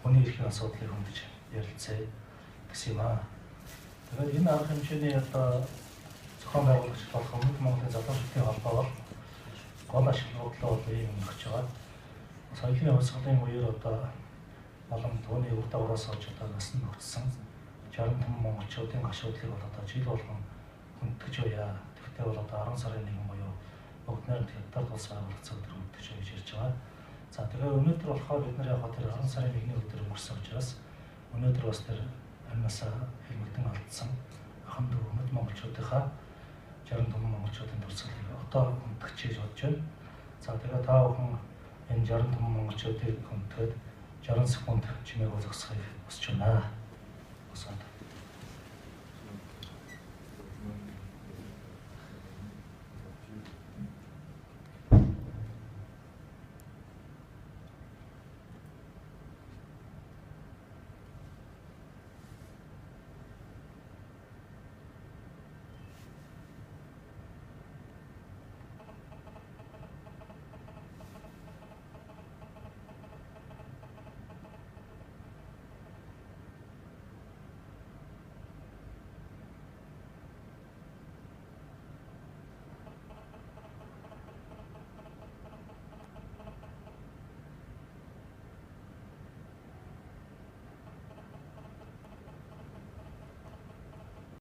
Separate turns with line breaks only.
хүний эрхийн асуудлыг хөндөж ярилцъя гэсэн юм аа. Тэгээд энэ арга хэмжээний одоо зохион байгуулагч болох Өмнөд Монголын залуучуудын холбоо гол ашиглалтаа бол ийм өгч байгаа. Соёлын хувьсгалын үеэр одоо болон тооны үр дагавраас олж одоо нас нь өгсөн 60 том монголчуудын гашуудлыг бол одоо жил болгон хөндөж буяа. Тэгвэл бол одоо 10 сарын 1 буюу бүгд найрамд хятад улс байгуулагдсан өдөр хөндөж буяа гэж ярьж байгаа. За тэгээ өнөөдөр болохоор бид нар яг тэр 10 сарын 1-ний өдөр өнгөрсөн учраас өнөөдөр бас тэр амнасаа хэлмэгдэн алдсан ахын дүү Өмнөд монголчуудынхаа 60 том монголчуудын дурсгалыг одоо хөндөж гэж бодож байна. За тэгээ та бүхэн энэ 60 том монголчуудыг хөндөд 60 секунд чимээг зогсохыг хүсэж байна. Босоод.